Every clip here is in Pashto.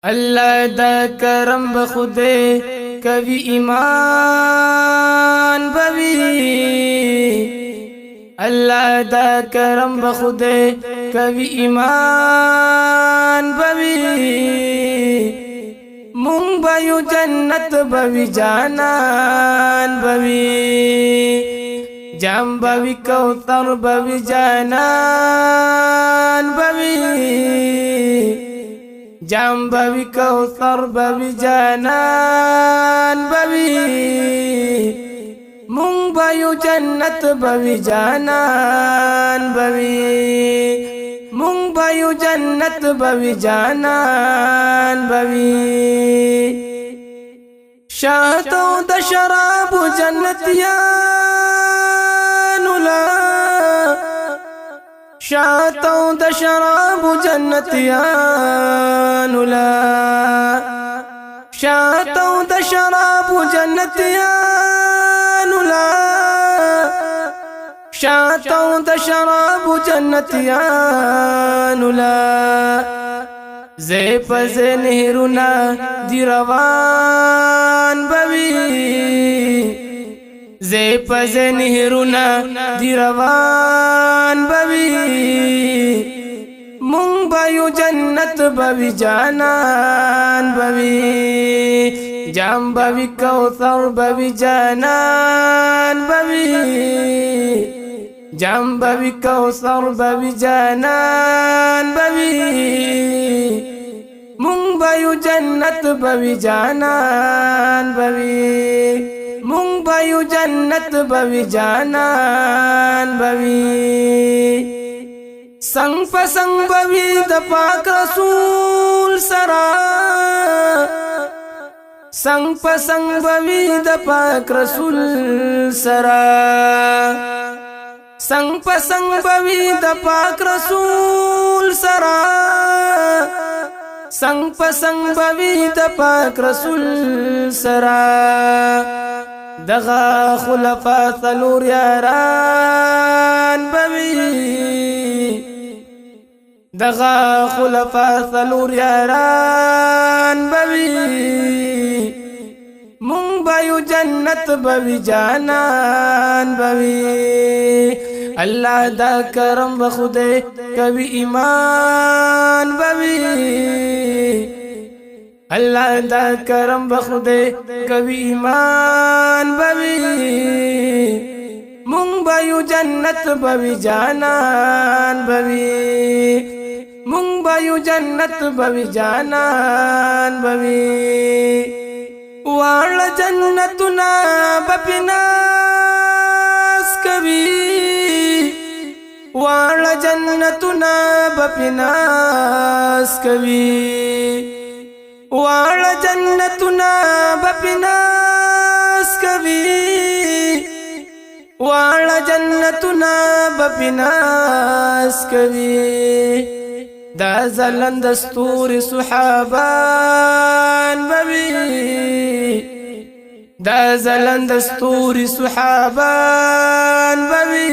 اللہ دا کرم بخودے کبھی ایمان بوی اللہ دا کرم بخودے کبھی ایمان بوی مونگ بیو جنت بوی جانان بوی جام بوی کوثر بوی جانان بوی جام بوی کوثر بوی جانان بوی مونگ بیو جنت بوی جانان بوی مونگ بیو جنت بوی جانان بوی شاہتو د شراب جنتیان لا شاہتو د شراب جنتیان لا شاہتو د شراب جنتیان لا شاہتو د شراب جنتیان لا زی پز نهرونا دی روان بوی زی پز نهرونا دی روان بوی مونگ بیو جنت بوی جانان بوی جام بوی کوثر بوی جانان بوی جام بوی کوثر بوی جانان بوی مونگ بیو جنت بوی جانان بوی مونگ بیو جنت بوی جانان بوی سنگ پسنگ بوی د پاک رسول سرا سنگ پسنگ بوی د پاک رسول سرا سنگ پسنگ بوی د پاک رسول سرا سنگ پسنگ بوی د پاک رسول سرا دغا خلفا ثلور یاران بوی دغا خلفا ثلور یاران بوی مونگ بیو جنت بوی جانان بوی اللہ دا کرم بخودے کبھی ایمان بوی اللہ دا کرم بخودے کبھی ایمان بوی مونگ بیو جنت بوی جانان بوی مونگ بیو جنت بوی جانان بوی وال جنتنا بپناس کبھی وال جنتنا بپناس کبھی وال جنتنا بپناس کبھی وال جنتنا بپناس کبھی دا زلند دستور صحابان بوی دا زلند دستور صحابان بوی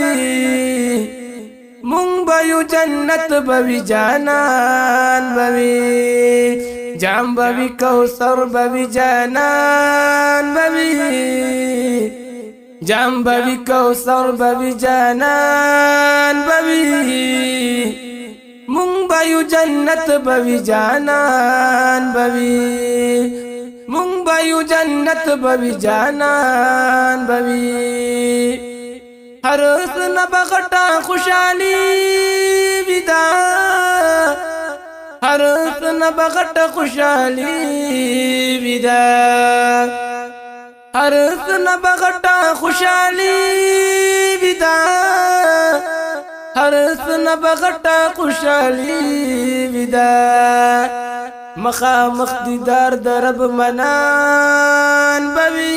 مونگ بیو جنت بوی جانان بوی جام بوی کوثر بوی جانان بوی جام بوی کوثر بوی جانان بوی مونگ بیو جنت بوی جانان بوی مونگ بیو جنت بوی جانان بوی ہر سن بغٹا خوشحالی ودا ہر سن بغٹا خوشحالی ودا ہر سن بغٹا خوشحالی ودا ہر سن بغٹا خوشحالی ودا مخامخ دیدار درب منان بوی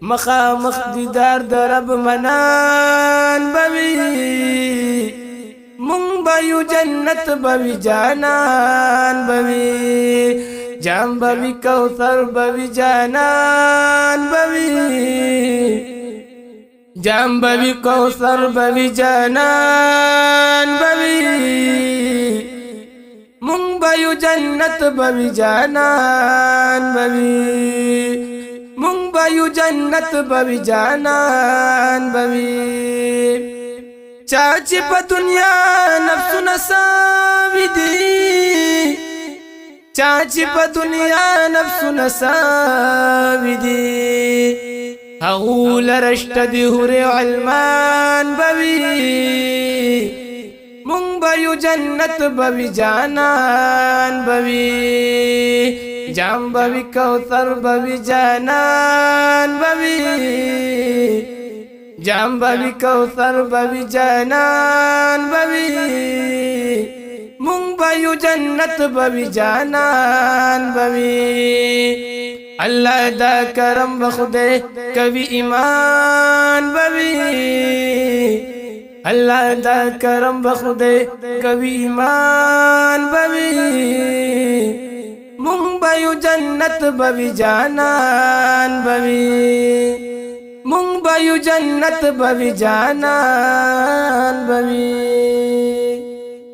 مخامخ دیدار درب منان بوی مونگ بیو جنت بوی جانان بوی جام بوی کوثر بوی جانان بوی جام بوی کوثر بوی جانان بوی مونږ به یو جنت بوي جانان بوي مونږ به یو جنت بوي جانان بوي چا چې په دنیا نفسونه ساوي دي چا چې په دنیا نفسونه ساوي دي هغو لرشت دی حور علمان بوي مونږ به یو جنت بوي جانان بوي جام بوي کوثر بوي جانان بوي جام بوي کوثر بوي جانان بوي مونږ به یو جنت بوي جانان بوي اللہ دا کرم بخدے کبھی ایمان بوی اللہ دا کرم بخدے کبھی ایمان بوی مونږ به یو جنت بوي جانان بوي مونږ به یو جنت بوي جانان بوي